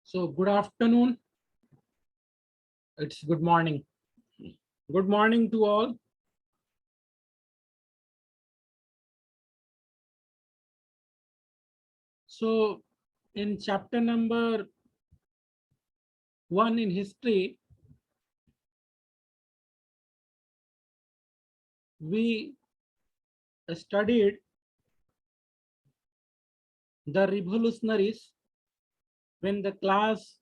So good afternoon. It's good morning. Good morning to all. So in chapter number 1 in history, we studied the revolutionaries when the class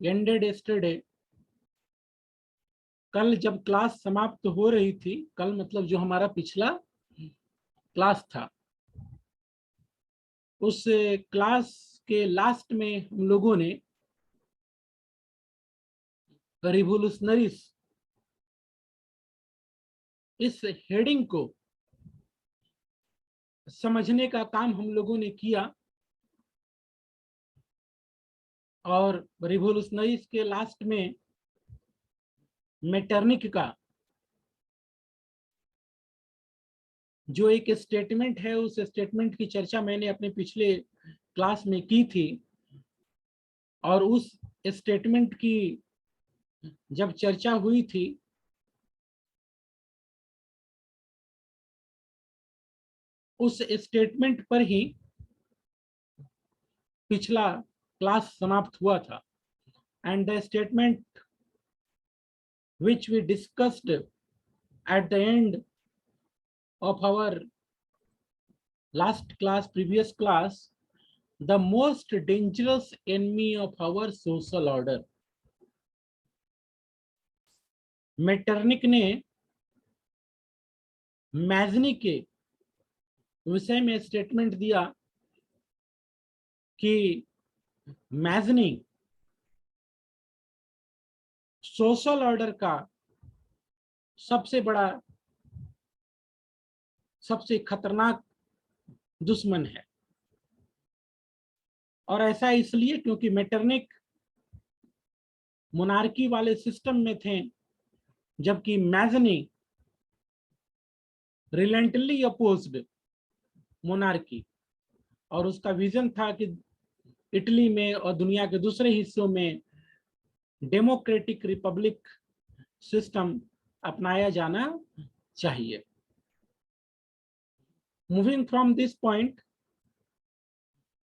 ended yesterday. कल जब class समाप्त हो रही थी, कल मतलब जो हमारा पिछला क्लास था, उस क्लास के लास्ट में हम लोगों ने रिवोल्यूशनरीज इस हेडिंग को समझने का काम हम लोगों ने किया और रिवोल्यूशनरीज के लास्ट में मेटरनिक का जो एक स्टेटमेंट है, उस स्टेटमेंट की चर्चा मैंने अपने पिछले क्लास में की थी और उस स्टेटमेंट की जब चर्चा हुई थी उस स्टेटमेंट पर ही पिछला क्लास समाप्त हुआ था and the statement which we discussed at the end of our last class, previous class, the most dangerous enemy of our social order. Metternich ने मैजनी के विषय में स्टेटमेंट दिया कि मैजनी सोशल ऑर्डर का सबसे बड़ा, सबसे खतरनाक दुश्मन है। और ऐसा इसलिए क्योंकि मेटरनिक मोनार्की वाले सिस्टम में थे, जबकि मैजनी रिलेंटली अपोज्ड मोनार्की, और उसका विजन था कि इटली में और दुनिया के दूसरे हिस्सों में डेमोक्रेटिक रिपब्लिक सिस्टम अपनाया जाना चाहिए। Moving from this point,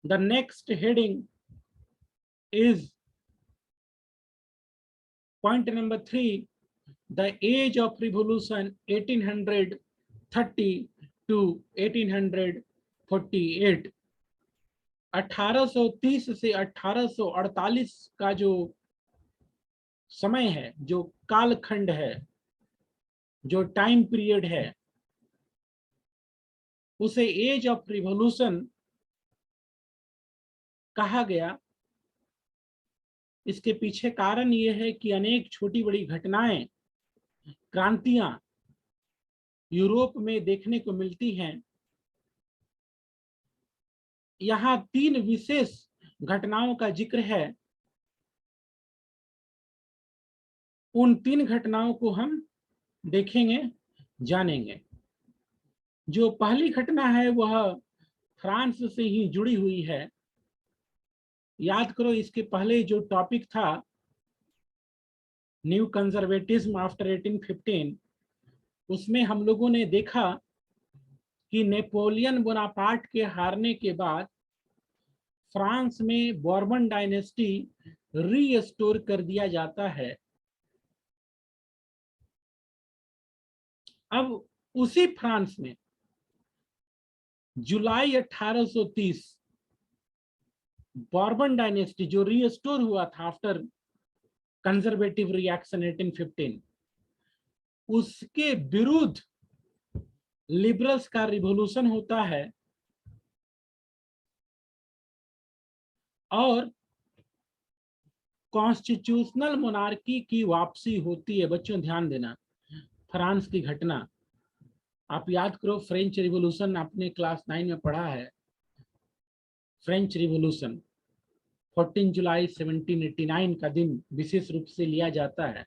the next heading is point number 3, the age of revolution 1830 to 1848। 1830 से 1848 का जो समय है, जो कालखंड है, जो टाइम पीरियड है, उसे एज ऑफ रिवॉल्यूशन कहा गया। इसके पीछे कारण यह है कि अनेक छोटी बड़ी घटनाएं, क्रांतियां यूरोप में देखने को मिलती हैं। यहाँ 3 विशेष घटनाओं का जिक्र है। उन 3 घटनाओं को हम देखेंगे, जानेंगे। जो पहली घटना है वह फ्रांस से ही जुड़ी हुई है। याद करो, इसके पहले जो टॉपिक था न्यू कंजर्वेटिज्म आफ्टर 1815, उसमें हम लोगों ने देखा कि नेपोलियन बोनापार्ट के हारने के बाद फ्रांस में बॉर्बन डायनेस्टी रीस्टोर कर दिया जाता है। अब उसी फ्रांस में जुलाई 1830 बॉर्बन डायनेस्टी जो रीस्टोर हुआ था आफ्टर कंजर्वेटिव रिएक्शन 1815, उसके विरुद्ध लिबरल्स का रिवॉल्यूशन होता है और कॉन्स्टिट्यूशनल मोनार्की की वापसी होती है। बच्चों ध्यान देना, फ्रांस की घटना आप याद करो। फ्रेंच रिवॉल्यूशन आपने क्लास 9 में पढ़ा है। फ्रेंच रिवॉल्यूशन 14 जुलाई 1789 का दिन विशेष रूप से लिया जाता है।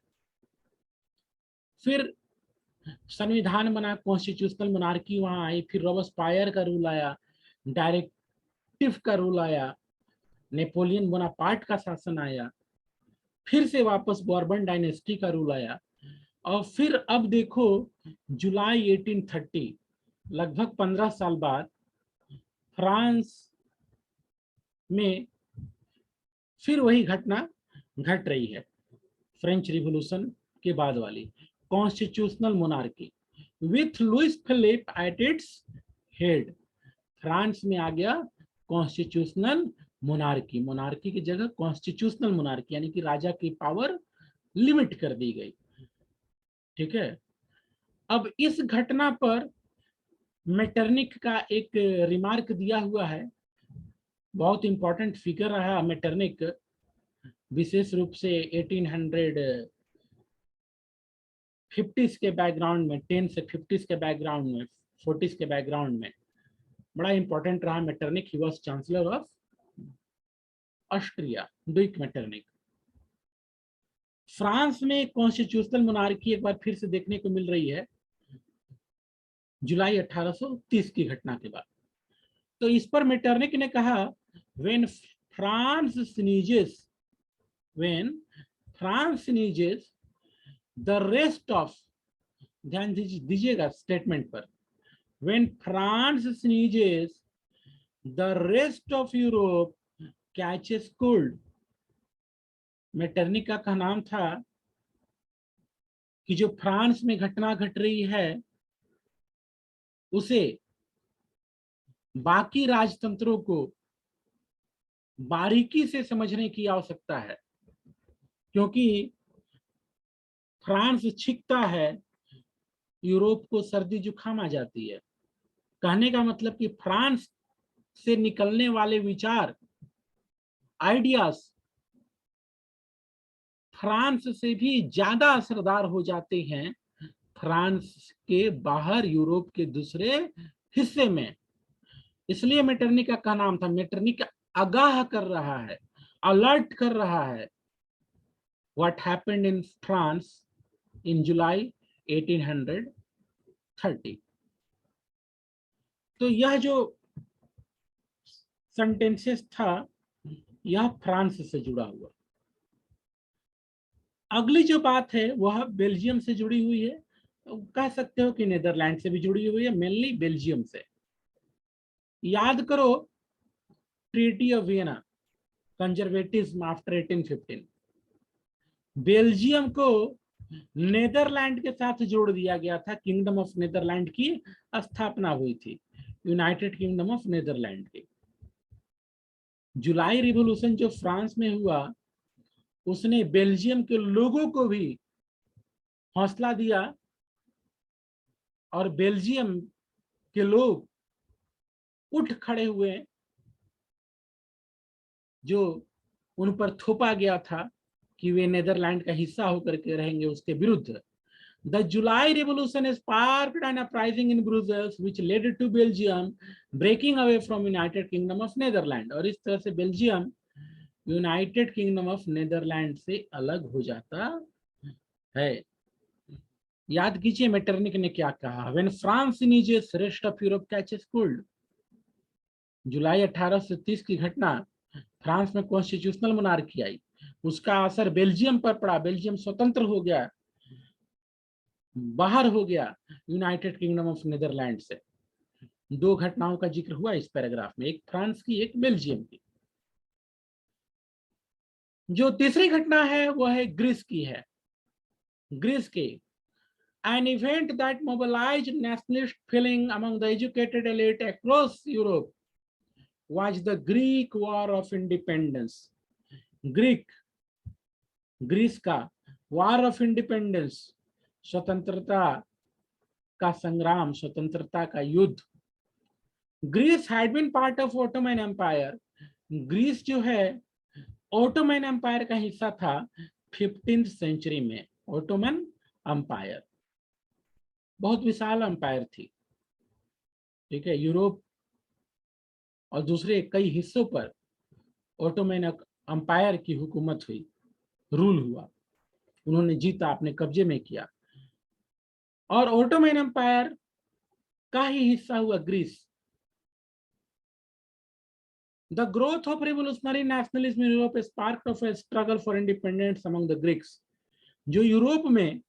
फिर संविधान बना, कॉन्स्टिट्यूशनल मोनार्की वहां आई। फिर रॉबस्पायर का रूल आया, डायरेक्टिव का रूल आया, नेपोलियन बोनापार्ट का शासन आया, फिर से वापस बॉर्बन डायनेस्टी का रूल आया, और फिर अब देखो जुलाई 1830, लगभग 15 साल बाद फ्रांस में फिर वही घटना घट रही है, फ्रेंच रिवॉल्यूशन के बाद वाली constitutional monarchy with Louis Philippe at its head. France में आ गया कॉन्स्टिट्यूशनल मोनार्की, मोनार्की की जगह कॉन्स्टिट्यूशनल मोनार्की, यानी कि राजा की पावर लिमिट कर दी गई। ठीक है, अब इस घटना पर मेटरनिक का एक रिमार्क दिया हुआ है, बहुत इंपॉर्टेंट फिगर रहा मेटरनिक, विशेष रूप से 1850s के बैकग्राउंड में, 10 से 50s के बैकग्राउंड में, 40s के बैकग्राउंड में बड़ा इंपॉर्टेंट रहा Metternich. He was chancellor of Austria, duke Metternich. France में कॉन्स्टिट्यूशनल मोनार्की एक बार फिर से देखने को मिल रही है जुलाई 1830 की घटना के बाद। तो इस पर मेटरनिक ने कहा, when France sneezes, when France sneezes the rest of, ध्यान दीजिएगा स्टेटमेंट पर, when France sneezes the rest of Europe catches cold. Metternich का कहना था कि जो फ्रांस में घटना घट रही है उसे बाकी राजतंत्रों को बारीकी से समझने की आवश्यकता है, क्योंकि फ्रांस छिकता है यूरोप को सर्दी जुकाम आ जाती है। कहने का मतलब कि फ्रांस से निकलने वाले विचार, आइडियाज फ्रांस से भी ज्यादा असरदार हो जाते हैं फ्रांस के बाहर यूरोप के दूसरे हिस्से में। इसलिए मेटरनिक का क्या नाम था, मेटरनिक आगाह कर रहा है, अलर्ट कर रहा है what happened in France in July 1830। तो यह जो सेंटेंसेस था यह फ्रांस से जुड़ा हुआ। अगली जो बात है वह बेल्जियम से जुड़ी हुई है, तो कह सकते हो कि नीदरलैंड से भी जुड़ी हुई है, मेनली बेल्जियम से। याद करो treaty of Vienna, conservatism after 1815, Belgium को नीदरलैंड के साथ जोड़ दिया गया था, किंगडम ऑफ नीदरलैंड की स्थापना हुई थी, यूनाइटेड किंगडम ऑफ नीदरलैंड की। जुलाई रिवॉल्यूशन जो फ्रांस में हुआ उसने बेल्जियम के लोगों को भी हौसला दिया, और बेल्जियम के लोग उठ खड़े हुए, जो उन पर थोपा गया था कि वे नीदरलैंड का हिस्सा होकर के रहेंगे, उसके विरुद्ध। The July Revolution sparked an uprising in Brussels, which led to Belgium breaking away from United Kingdom of Netherlands। और इस तरह से Belgium United Kingdom of Netherlands से अलग हो जाता है। याद कीजिए मेटरनिक ने क्या कहा, When France sneezes, rest of Europe catches cold। जुलाई 1830 की घटना, फ्रांस में कॉन्स्टिट्यूशनल मोनार्की आई, उसका असर बेल्जियम पर पड़ा, बेल्जियम स्वतंत्र हो गया, बाहर हो गया यूनाइटेड किंगडम ऑफ नीदरलैंड से। दो घटनाओं का जिक्र हुआ इस पैराग्राफ में, एक फ्रांस की, एक बेल्जियम की। जो तीसरी घटना है वह है ग्रीस की है। ग्रीस के an event that mobilized nationalist feeling among the educated elite across Europe was the Greek War of Independence। Greece का वॉर ऑफ इंडिपेंडेंस, स्वतंत्रता का संग्राम, स्वतंत्रता का युद्ध। Greece had been part of Ottoman empire. Greece जो है ऑटोमन एम्पायर का हिस्सा था 15th सेंचुरी में। ऑटोमन एम्पायर बहुत विशाल एम्पायर थी, ठीक है। यूरोप और दूसरे कई हिस्सों पर ऑटोमन एम्पायर की हुकूमत हुई, रूल हुआ, उन्होंने जीता, अपने कब्जे में किया। और ऑटोमन एम्पायर का ही हिस्सा हुआ Greece. The growth of revolutionary nationalism in Europe sparked of a struggle for independence among the Greeks. जो यूरोप में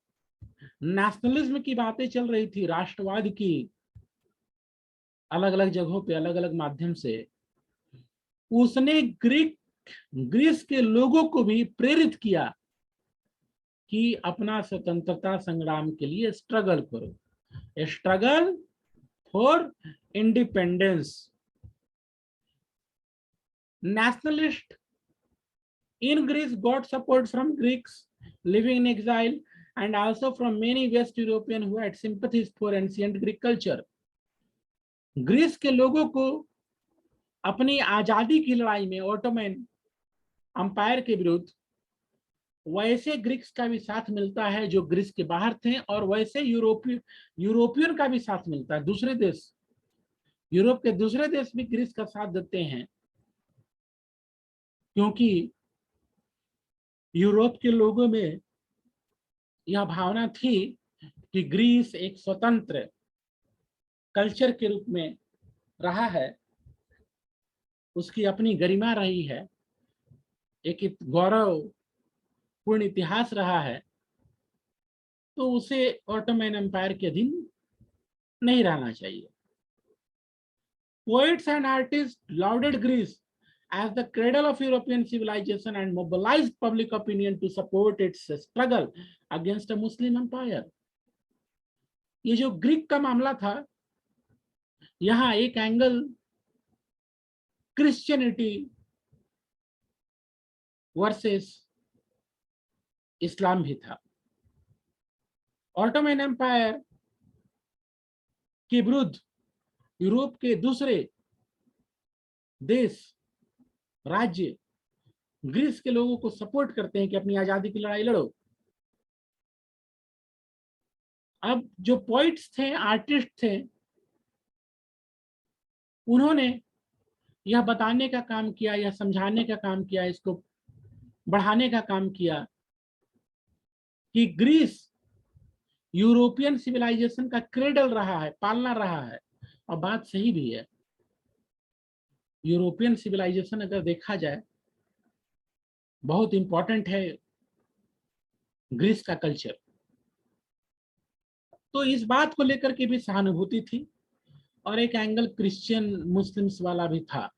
नेशनलिज्म की बातें चल रही थी, राष्ट्रवाद की, अलग अलग जगहों पे अलग अलग माध्यम से, उसने ग्रीस के लोगों को भी प्रेरित किया कि अपना स्वतंत्रता संग्राम के लिए स्ट्रगल करो, struggle for independence. Nationalists in Greece got support from Greeks living in exile and also from many West Europeans who had sympathies for ancient Greek culture. Greece के लोगों को अपनी आजादी की लड़ाई में ऑटोमन अंपायर के विरुद्ध वैसे ग्रीक्स का भी साथ मिलता है जो ग्रीस के बाहर थे, और वैसे यूरोपियन का भी साथ मिलता है. दूसरे देश, यूरोप के दूसरे देश भी ग्रीस का साथ देते हैं, क्योंकि यूरोप के लोगों में यह भावना थी कि ग्रीस एक स्वतंत्र कल्चर के रूप में रहा है, उसकी अपनी गरिमा रही है, एक गौरवपूर्ण इतिहास रहा है, तो उसे ऑटोमन एम्पायर के अधीन नहीं रहना चाहिए. Poets and artists lauded Greece as the cradle of European civilization and mobilized public opinion to support its struggle against a Muslim empire. ये जो ग्रीक का मामला था, यहाँ एक एंगल क्रिश्चियनिटी वर्सेस इस्लाम भी था. ऑटोमन एम्पायर के विरुद्ध यूरोप के दूसरे देश, राज्य ग्रीस के लोगों को सपोर्ट करते हैं कि अपनी आजादी की लड़ाई लड़ो. अब जो पोइट्स थे, आर्टिस्ट थे, उन्होंने यह बताने का काम किया, यह समझाने का काम किया, इसको बढ़ाने का काम किया कि ग्रीस यूरोपियन सिविलाइजेशन का क्रेडल रहा है, पालना रहा है. और बात सही भी है. यूरोपियन सिविलाइजेशन अगर देखा जाए, बहुत इंपॉर्टेंट है ग्रीस का कल्चर. तो इस बात को लेकर के भी सहानुभूति थी, और एक एंगल क्रिश्चियन मुस्लिम्स वाला भी था.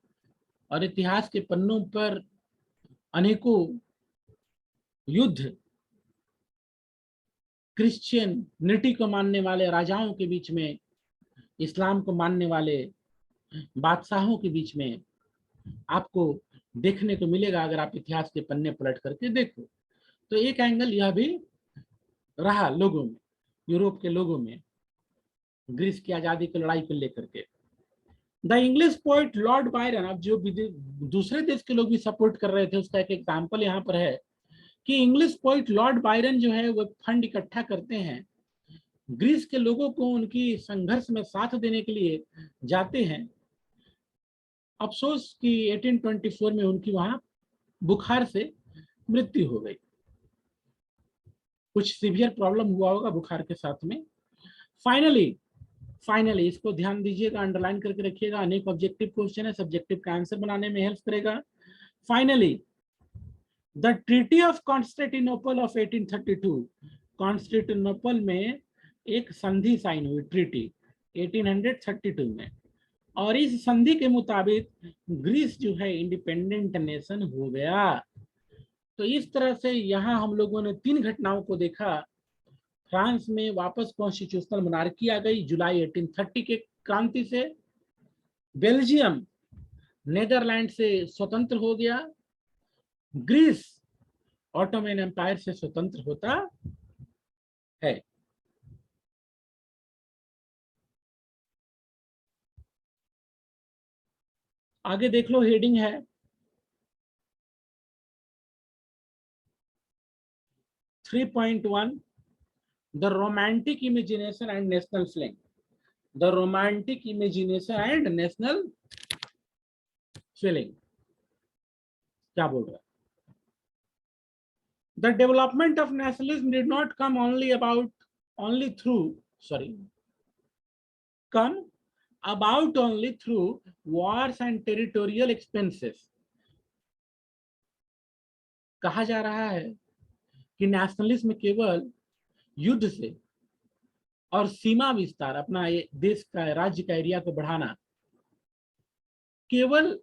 और इतिहास के पन्नों पर अनेकों युद्ध क्रिश्चियनिटी को मानने वाले राजाओं के बीच में, इस्लाम को मानने वाले बादशाहों के बीच में आपको देखने को मिलेगा अगर आप इतिहास के पन्ने पलट करके देखो. तो एक एंगल यह भी रहा लोगों में, यूरोप के लोगों में, ग्रीस की आजादी की लड़ाई को लेकर के. The English poet Lord Byron, अब जो दूसरे देश के लोग भी सपोर्ट कर रहे थे, उसका एक एग्जाम्पल यहाँ पर है कि इंग्लिश पोइट लॉर्ड बायरन जो है वो फंड इकट्ठा करते हैं, ग्रीस के लोगों को उनकी संघर्ष में साथ देने के लिए जाते हैं. अफसोस कि 1824 में उनकी वहां बुखार से मृत्यु हो गई. कुछ सीवियर प्रॉब्लम हुआ होगा बुखार के साथ में. फाइनली इसको ध्यान दीजिएगा, अंडरलाइन करके रखिएगा. अनेक ऑब्जेक्टिव क्वेश्चन है, सब्जेक्टिव का आंसर बनाने में हेल्प करेगा. Finally the treaty of Constantinople of 1832, Constantinople में एक संधि साइन हुई, ट्रीटी 1832 में, और इस संधि के मुताबिक ग्रीस जो है इंडिपेंडेंट नेशन हो गया. तो इस तरह से यहाँ हम लोगों ने 3 घटनाओं को देखा. फ्रांस में वापस कॉन्स्टिट्यूशनल मोनार्की आ गई जुलाई 1830 के क्रांति से. बेल्जियम नेदरलैंड से स्वतंत्र हो गया. ग्रीस ऑटोमन एम्पायर से स्वतंत्र होता है. आगे देख लो, हेडिंग है 3.1, the romantic imagination and national feeling. The romantic imagination and national feeling. क्या बोल रहा है? The development of nationalism did not come only about only through wars and territorial expenses. कहा जा रहा है कि नेशनलिज्म केवल युद्ध से और सीमा विस्तार, अपना ये देश का राज्य का एरिया को बढ़ाना, केवल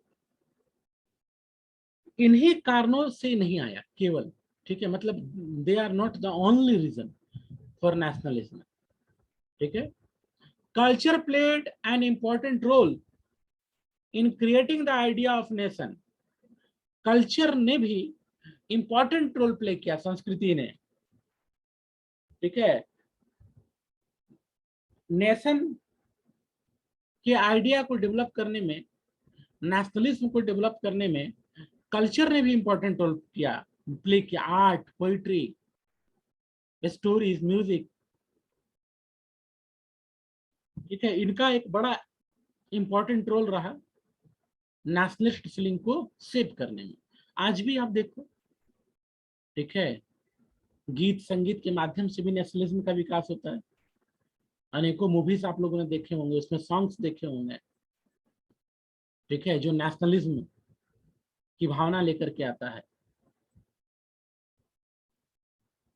इन्हीं कारणों से नहीं आया केवल, ठीक है, मतलब they are not the only reason for nationalism, ठीक है। Culture played an important role in creating the idea of nation. Culture ने भी इंपॉर्टेंट रोल प्ले किया, संस्कृति ने, ठीक है, नेशन के आइडिया को डेवलप करने में, नेशनलिज्म को डेवलप करने में कल्चर ने भी इंपॉर्टेंट रोल किया, प्ले किया। आर्ट, पोइट्री, स्टोरीज, म्यूजिक, ठीक है, इनका एक बड़ा इंपॉर्टेंट रोल रहा नेशनलिस्ट फीलिंग को सेव करने में। आज भी आप देखो, ठीक है, गीत संगीत के माध्यम से भी नेशनलिज्म का विकास होता है। अनेकों मूवीज आप लोगों ने देखे होंगे, उसमें सॉन्ग्स देखे होंगे, ठीक है, जो नेशनलिज्म की भावना लेकर के आता है।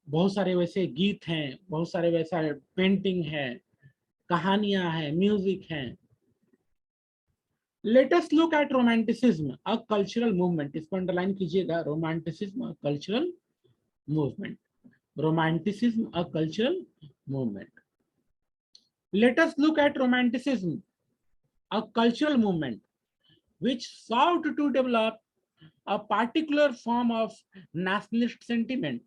बहुत सारे वैसे गीत हैं, बहुत सारे वैसा पेंटिंग है, कहानियां हैं, म्यूजिक हैं। Let us look at romanticism, a cultural movement. इसको अंडरलाइन कीजिएगा, romanticism, a cultural movement. Romanticism, a cultural movement. Let us look at romanticism, a cultural movement which sought to develop a particular form of nationalist sentiment.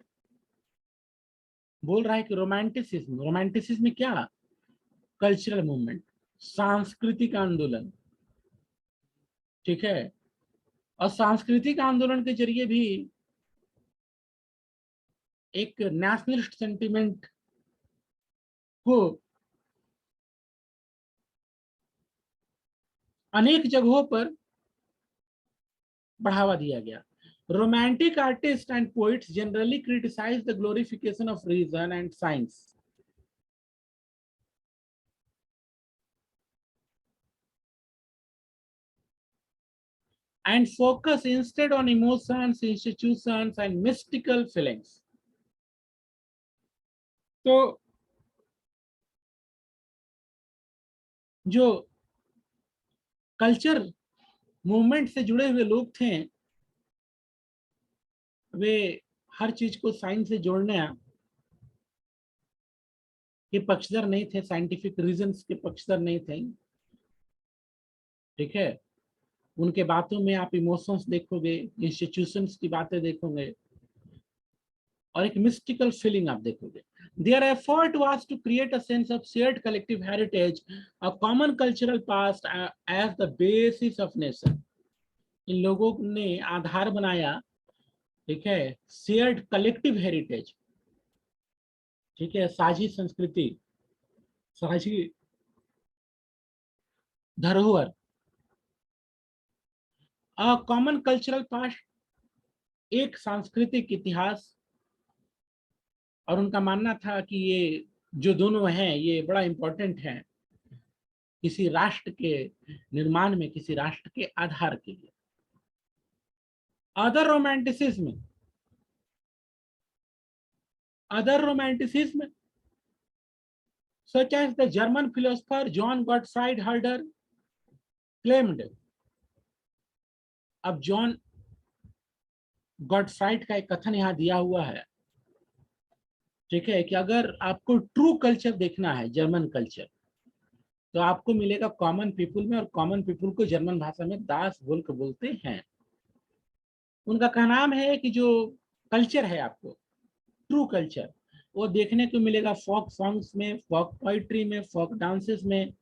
बोल रहा है कि romanticism, romanticism क्या? Cultural movement, सांस्कृतिक आंदोलन, ठीक है। और सांस्कृतिक आंदोलन के जरिए भी एक नेशनलिस्ट सेंटिमेंट को अनेक जगहों पर बढ़ावा दिया गया। Romantic artists and poets generally criticize the glorification of reason and science. And focus instead on emotions, institutions, and mystical feelings. तो जो कल्चर मूवमेंट से जुड़े हुए लोग थे, वे हर चीज को साइंस से जोड़ने के पक्षधर नहीं थे, साइंटिफिक रीजंस के पक्षधर नहीं थे, ठीक है। उनके बातों में आप इमोशंस देखोगे, इंस्टीट्यूशंस की बातें देखोगे, और एक मिस्टिकल फीलिंग आप देखोगे। Their effort was to create a sense of shared collective heritage, a common cultural past as the basis of nation. इन लोगों ने आधार बनाया, ठीक है, शेयर्ड कलेक्टिव हेरिटेज, ठीक है, साझी संस्कृति, साझी धरोहर, अ कॉमन कल्चरल पास्ट, एक सांस्कृतिक इतिहास। और उनका मानना था कि ये जो दोनों हैं ये बड़ा इंपॉर्टेंट है किसी राष्ट्र के निर्माण में, किसी राष्ट्र के आधार के लिए। Other romanticism, such as the German philosopher John Gottfried Herder claimed. अब जॉन गॉटफ्राइड का एक कथन यहाँ दिया हुआ है, ठीक है, कि अगर आपको ट्रू कल्चर देखना है, जर्मन कल्चर, तो आपको मिलेगा कॉमन पीपुल में, और कॉमन पीपुल को जर्मन भाषा में दास वोल्क बोलते हैं। उनका कहना है कि जो कल्चर है आपको, ट्रू कल्चर, वो देखने को मिलेगा फोक सॉन्ग्स में, फोक पोइट्री में, फोक डांसेस में।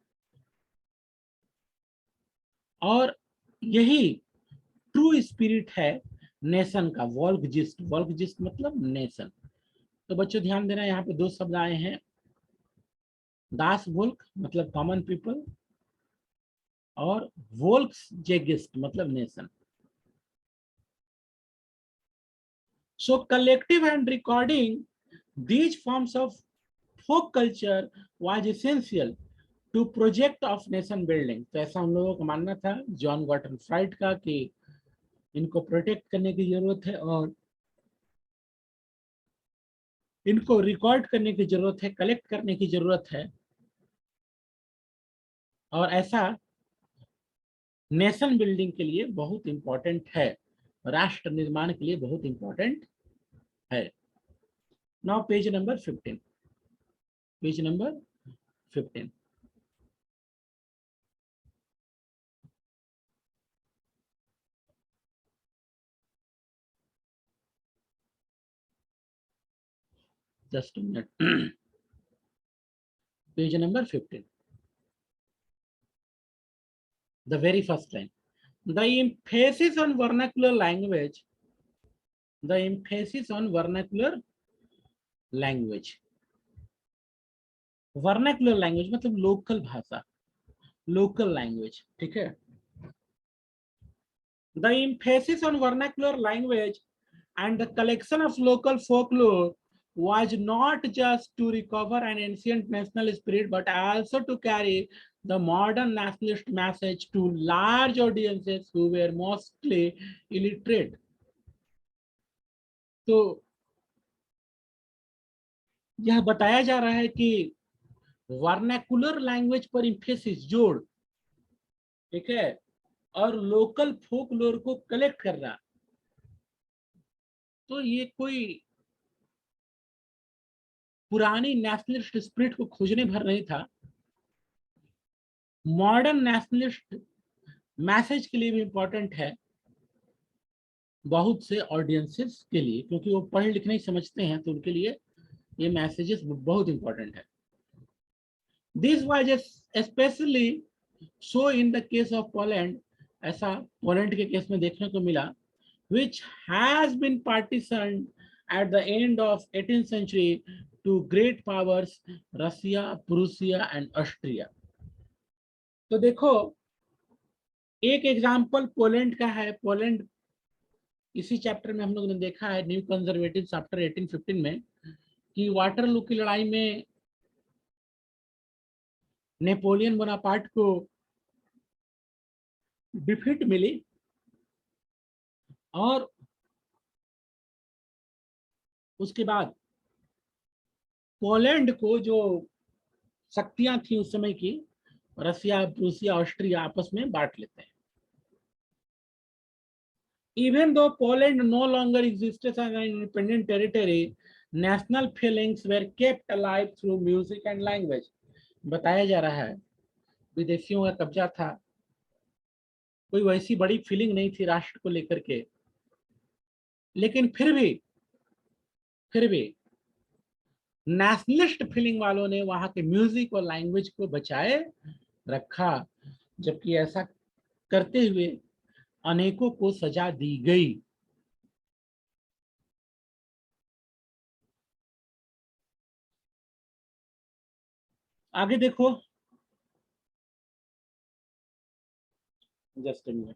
और यही ट्रू स्पिरिट है नेशन का, वॉल्कजिस्ट। वॉल्कजिस्ट मतलब नेशन। तो बच्चों ध्यान देना, यहाँ पे दो शब्द आए हैं, दास वोल्क मतलब कॉमन पीपल, और वोल्क्स जेगिस्ट मतलब nation. So collective and recording these forms of folk culture was essential to project of nation building. तो ऐसा हम लोगों का मानना था जॉन गॉर्डन फ्राइड का कि इनको प्रोटेक्ट करने की जरूरत है और इनको रिकॉर्ड करने की जरूरत है, कलेक्ट करने की जरूरत है, और ऐसा नेशन बिल्डिंग के लिए बहुत इंपॉर्टेंट है, राष्ट्र निर्माण के लिए बहुत इंपॉर्टेंट है। Now page number 15, page number 15। Just a minute. Page number 15, the very first line. The emphasis on vernacular language, the emphasis on vernacular language. Vernacular language मतलब लोकल भाषा, लोकल लैंग्वेज, ठीक है। The emphasis on vernacular language and the collection of local folklore was not just to recover an ancient national spirit, but also to carry the modern nationalist message to large audiences who were mostly illiterate. तो यह बताया जा रहा है कि vernacular language पर emphasis जोड़, ठीक है, और लोकल फोकलोर को कलेक्ट कर रहा, तो ये कोई पुरानी नेशनलिस्ट स्पिरिट को खोजने भर नहीं था, मॉडर्न नेशनलिस्ट मैसेज के लिए भी इंपॉर्टेंट है, बहुत से ऑडियंसेस के लिए, क्योंकि वो पढ़ लिख नहीं समझते हैं, तो उनके लिए ये मैसेजेस बहुत इंपॉर्टेंट है। This was specially so in the case of Poland, ऐसा पोलैंड के केस में देखने को मिला, which has been partitioned at the end of 18th century to great powers Russia, Prussia and Austria. तो देखो एक एग्जांपल पोलैंड का है। पोलैंड इसी चैप्टर में हम लोगों ने देखा है न्यू कंजर्वेटिव चैप्टर 1815 में कि वाटरलू की लड़ाई में नेपोलियन बोनापार्ट को डिफीट मिली और उसके बाद पोलैंड को जो शक्तियां थी उस समय की, रसिया, प्रूसिया, ऑस्ट्रिया आपस में बांट लेते हैं। Even though Poland no longer existed as an independent territory, national feelings were kept alive through music and language. बताया जा रहा है विदेशियों का कब्जा था, कोई वैसी बड़ी फीलिंग नहीं थी राष्ट्र को लेकर के, लेकिन फिर भी नेशनलिस्ट फीलिंग वालों ने वहां के म्यूजिक और लैंग्वेज को बचाए रखा, जबकि ऐसा करते हुए अनेकों को सजा दी गई। आगे देखो, जस्ट अ मिनट।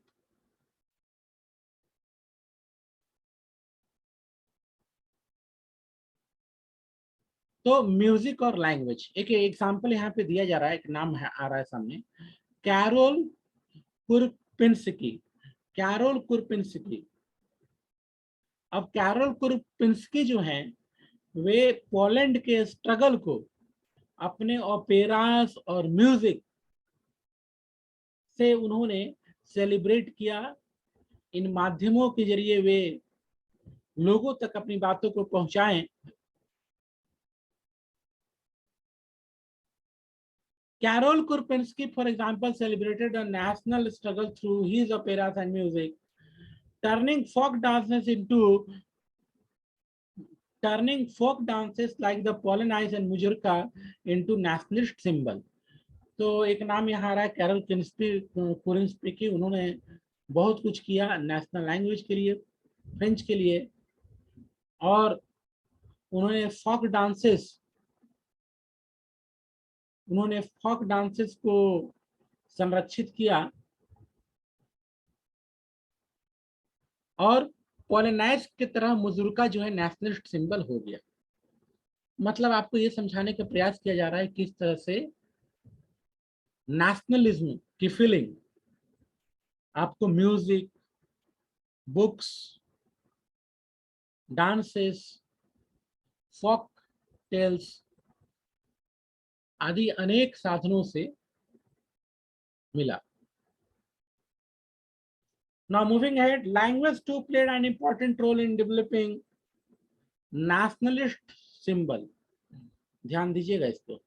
तो म्यूजिक और लैंग्वेज, एक एग्जांपल यहाँ पे दिया जा रहा है, एक नाम है आ रहा है सामने, कैरोल कुरपिंस्की। कैरोल कुरपिंस्की। अब कैरोल कुरपिंस्की जो हैं वे पोलैंड के स्ट्रगल को अपने ओपेरास और म्यूजिक से उन्होंने सेलिब्रेट किया। इन माध्यमों के जरिए वे लोगों तक अपनी बातों को पहुंचाएं। Karol Kurpinski, for example, celebrated a national struggle through his operas and music, turning folk dances like the Polonaise and Muzurka into nationalist symbol. तो एक नाम यहाँ आ रहा है कैरल कुरिन्स्की। उन्होंने बहुत कुछ किया नेशनल लैंग्वेज के लिए, फ्रेंच के लिए, और उन्होंने फोक डांसेस को संरक्षित किया और पोलेनाइज की तरह मुजुर्का जो है नेशनलिस्ट सिंबल हो गया। मतलब आपको ये समझाने का प्रयास किया जा रहा है किस तरह से नेशनलिज्म की फीलिंग आपको music, books, dances, folk tales आदि अनेक साधनों से मिला। Now moving ahead, language too played an important role in developing nationalist symbol. ध्यान दीजिएगा इसको।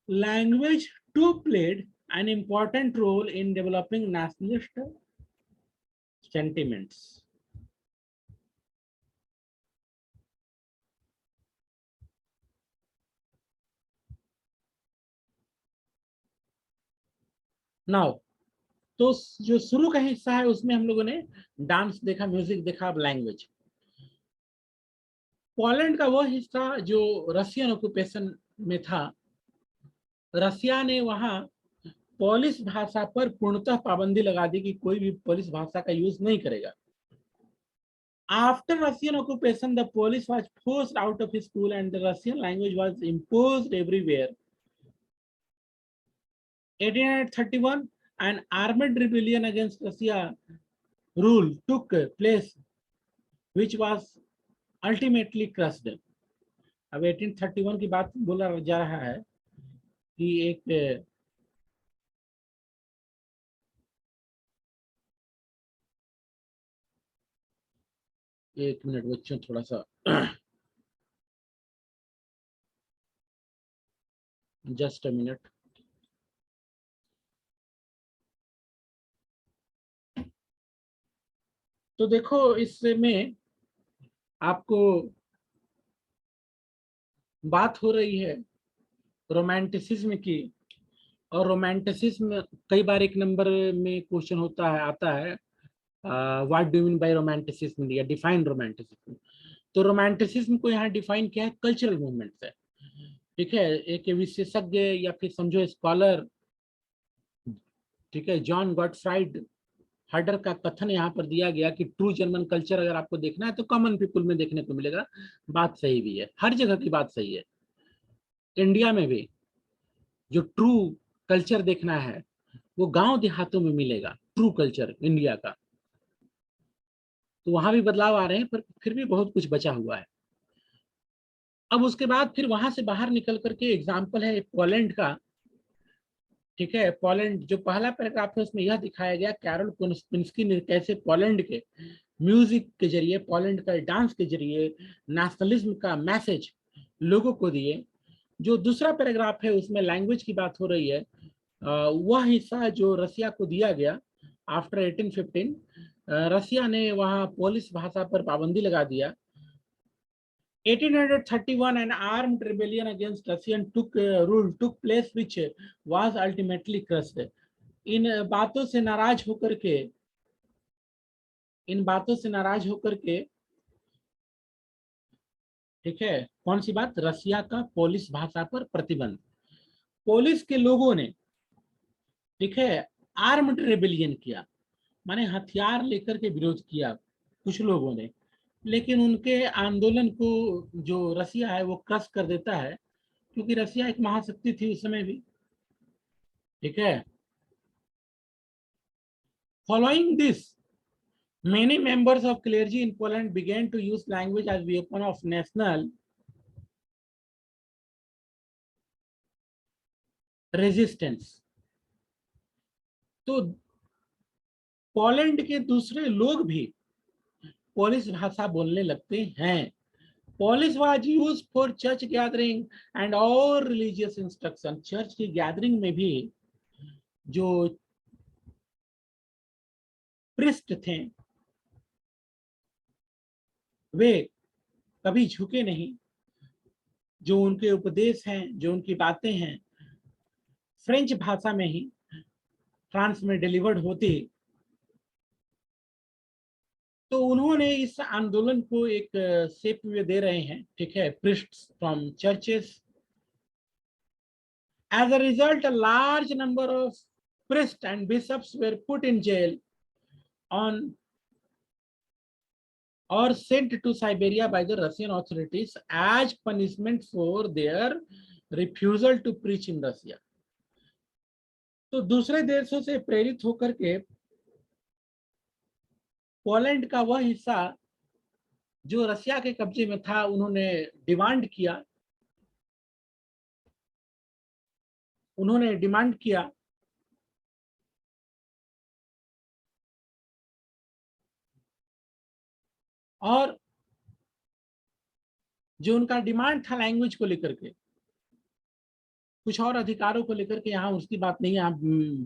Language too played an important role in developing nationalist sentiments. Now, तो जो शुरू का हिस्सा है उसमें हम लोगों ने डांस देखा, म्यूजिक देखा, अब लैंग्वेज। पोलैंड का वो हिस्सा जो रशियन ऑक्यूपेशन में था, रसिया ने वहां पोलिश भाषा पर पूर्णतः पाबंदी लगा दी कि कोई भी पोलिश भाषा का यूज नहीं करेगा। After Russian occupation, the Polish was forced out of school and the Russian language was imposed everywhere. 1831, an armed rebellion against Russia rule took place, which was ultimately crushed. अब 1831 की बात बोला जा रहा है कि एक मिनट बच्चों, थोड़ा सा जस्ट अ मिनट। तो देखो, इसमें आपको बात हो रही है रोमांटिसिज्म की, और रोमांटिसिज्म कई बार एक नंबर में क्वेश्चन होता है, आता है, what do mean by romanticism या डिफाइन रोमांटिसिज्म। तो रोमांटिसिज्म को यहाँ डिफाइन किया है कल्चरल मूवमेंट से। ठीक है, एक विशेषज्ञ या फिर समझो स्कॉलर, ठीक है, जॉन गॉटफ्राइड हर्डर का कथन यहाँ पर दिया गया कि ट्रू जर्मन कल्चर अगर आपको देखना है तो कॉमन पीपुल में देखने को मिलेगा। बात सही भी है, हर जगह की बात सही है। इंडिया में भी जो ट्रू कल्चर देखना है वो गांव देहातों में मिलेगा, ट्रू कल्चर इंडिया का। तो वहां भी बदलाव आ रहे हैं, पर फिर भी बहुत कुछ बचा हुआ है। अब उसके बाद फिर वहां से बाहर निकल करके एग्जाम्पल है पोलैंड का। ठीक है, पोलैंड जो पहला पैराग्राफ है उसमें यह दिखाया गया कैरोल कोनस्पिंस्की ने कैसे पोलैंड के म्यूजिक के जरिए, पोलैंड का डांस के जरिए नेशनलिज्म का मैसेज लोगों को दिए। जो दूसरा पैराग्राफ है उसमें लैंग्वेज की बात हो रही है। वह हिस्सा जो रसिया को दिया गया आफ्टर 1815, रसिया ने वहां पोलिश भाषा पर पाबंदी लगा दिया। 1831, an armed rebellion against Russian rule took place, which was ultimately crushed. इन बातों से नाराज होकर के, इन बातों से नाराज होकर के, ठीक है, कौन सी बात? रसिया का पोलिश भाषा पर प्रतिबंध। पोलिश के लोगों ने, ठीक है, आर्म्ड रेबेलियन किया, माने हथियार लेकर के विरोध किया कुछ लोगों ने, लेकिन उनके आंदोलन को जो रसिया है वो क्रश कर देता है, क्योंकि रसिया एक महाशक्ति थी उस समय भी। ठीक है, following this many members of clergy in Poland began to use language as weapon of national resistance. तो पोलैंड के दूसरे लोग भी पोलिश भाषा बोलने लगते हैं। Polish was used for church gathering and all religious instruction. Church की गैदरिंग में भी जो प्रिस्ट थे वे कभी झुके नहीं। जो उनके उपदेश हैं, जो उनकी बातें हैं, फ्रेंच भाषा में ही फ्रांस में डिलीवर्ड होती। तो उन्होंने इस आंदोलन को एक शेप में दे रहे हैं। ठीक है, priests from churches. As a result, a large number of priests and bishops were put in jail on or sent to Siberia by the Russian authorities as punishment for their refusal to preach in Russia. तो दूसरे देशों से प्रेरित होकर के Poland का वह हिस्सा जो रशिया के कब्जे में था, उन्होंने डिमांड किया और जो उनका डिमांड था लैंग्वेज को लेकर के, कुछ और अधिकारों को लेकर के, यहाँ उसकी बात नहीं है, यहाँ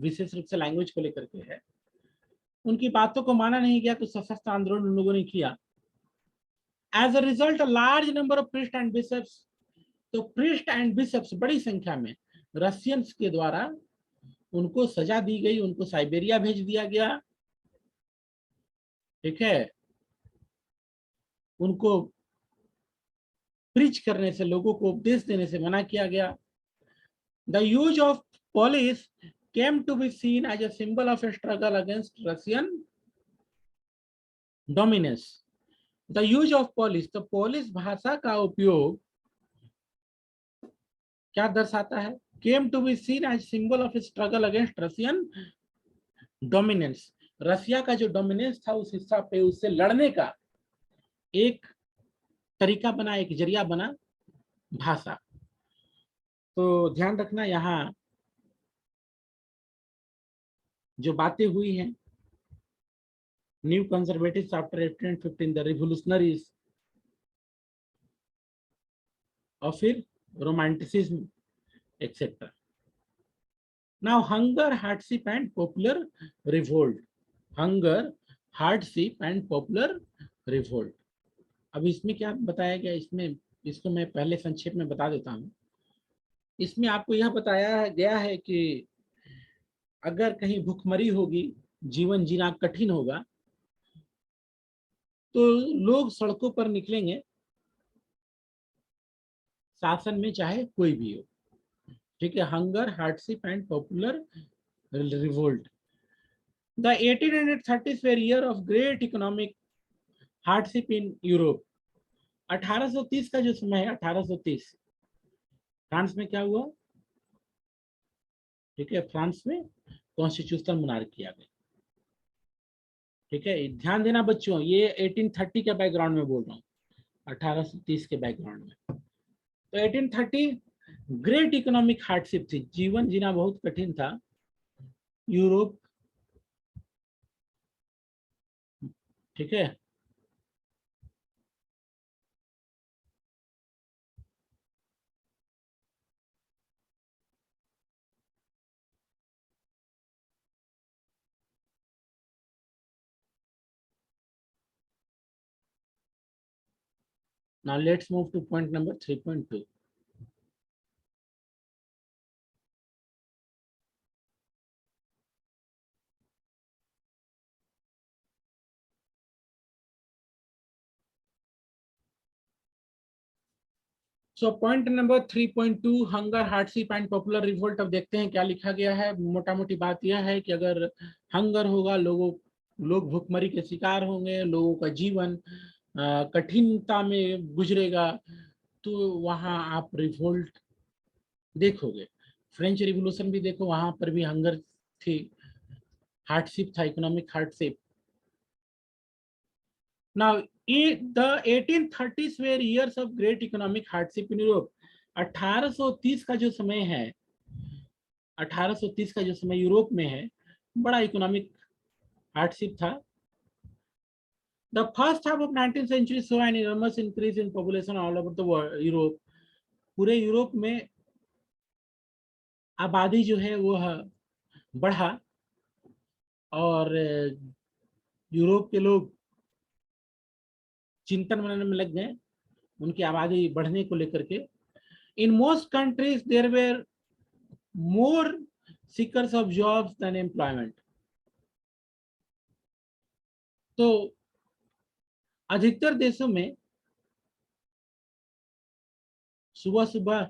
विशेष रूप से लैंग्वेज को लेकर के है, उनकी बातों को माना नहीं गया तो सशस्त्र आंदोलन उन लोगों ने किया। As a result large number of priest and bishops, तो प्रीस्ट एंड बिशप्स बड़ी संख्या में रशियंस के द्वारा उनको सजा दी गई, उनको साइबेरिया भेज दिया गया, ठीक है, उनको प्रीच करने से, लोगों को उपदेश देने से मना किया गया। The use of Polish came to be seen as a symbol of a struggle against Russian dominance. The use of Polish, तो पोलिश भाषा का उपयोग क्या दर्शाता है? Came to be seen as symbol of a struggle against Russian dominance. Russia का जो dominance था उस हिस्सा पे, उससे लड़ने का एक तरीका बना, एक जरिया बना भाषा। तो ध्यान रखना, यहाँ जो बातें हुई हैं, new conservatives after 1815, the revolutionaries और फिर romanticism etcetera. Now hunger, hardship and popular revolt. Hunger, hardship and popular revolt. अब इसमें क्या बताया गया, इसमें इसको मैं पहले संक्षेप में बता देता हूँ। इसमें आपको यह बताया गया है कि अगर कहीं भूखमरी होगी, जीवन जीना कठिन होगा, तो लोग सड़कों पर निकलेंगे, शासन में चाहे कोई भी हो, ठीक है। Hunger, hardship and popular revolt. The 1830s were year of great economic hardship in Europe. 1830 का जो समय है, 1830 फ्रांस में क्या हुआ, ठीक है, फ्रांस में कॉन्स्टिट्यूशनल मोनार्की किया गया, ठीक है। ध्यान देना बच्चों, ये 1830 के बैकग्राउंड में बोल रहा हूँ, 1830 के बैकग्राउंड में। तो 1830 ग्रेट इकोनॉमिक हार्डशिप थी, जीवन जीना बहुत कठिन था यूरोप, ठीक है। Now let's move to point number 3.2. So point number 3.2, hunger, hardship and popular revolt. अब देखते हैं क्या लिखा गया है। मोटा मोटी बात यह है कि अगर हंगर होगा, लोग भूखमरी के शिकार होंगे, लोगों का जीवन कठिनता में गुजरेगा, तो वहां आप रिवोल्ट देखोगे। फ्रेंच रिवोल्यूशन भी देखो, वहां पर भी हंगर थी, हार्डशिप था, economic hardship. Now, the 1830s were years of great economic hardship in Europe. 1830 का जो समय है, 1830 का जो समय यूरोप में है, बड़ा इकोनॉमिक हार्डशिप था। The first half of 19th century saw an enormous increase in population all over the world. Europe, पूरे यूरोप में आबादी जो है वो बढ़ा और यूरोप के लोग चिंतन बनाने में लग गए उनकी आबादी बढ़ने को लेकर के। In most countries there were more seekers of jobs than employment. तो अधिकतर देशों में सुबह सुबह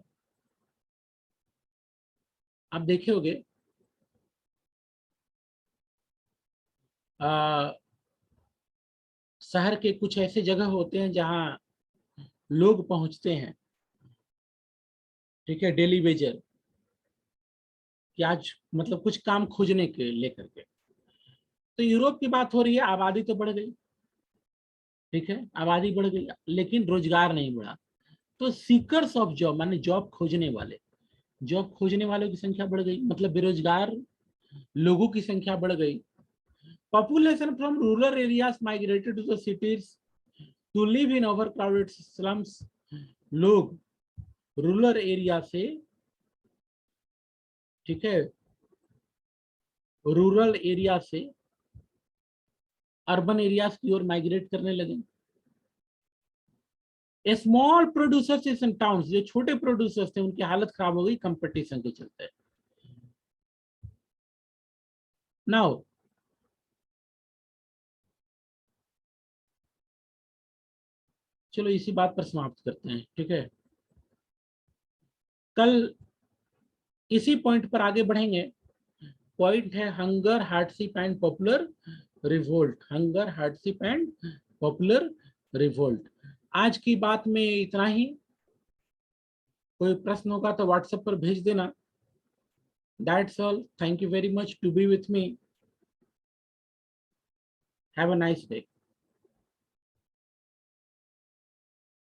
आप देखे होंगे शहर के कुछ ऐसे जगह होते हैं जहां लोग पहुंचते हैं, ठीक है, डेली वेजर, कि आज मतलब कुछ काम खोजने के लेकर के। तो यूरोप की बात हो रही है, आबादी तो बढ़ गई, ठीक है, आबादी बढ़ गई लेकिन रोजगार नहीं बढ़ा। तो सीकर्स ऑफ जॉब माने जॉब खोजने वाले, जॉब खोजने वालों की संख्या बढ़ गई, मतलब बेरोजगार लोगों की संख्या बढ़ गई। Population from rural areas migrated to the cities to live in over crowded slums. लोग रूरल एरिया से, ठीक है, रूरल एरिया से अर्बन एरियाज की ओर माइग्रेट करने लगे। स्मॉल प्रोड्यूसर्स इन टाउन्स, जो छोटे प्रोड्यूसर्स थे उनकी हालत खराब हो गई कंपटीशन के चलते। नाउ चलो इसी बात पर समाप्त करते हैं, ठीक है। कल इसी पॉइंट पर आगे बढ़ेंगे। पॉइंट है hunger, hardship and popular revolt. Hunger, hardship and popular revolt. आज की बात में इतना ही। कोई प्रश्न होगा तो व्हाट्सएप पर भेज देना। That's all, thank you very much to be with me. Have a nice day.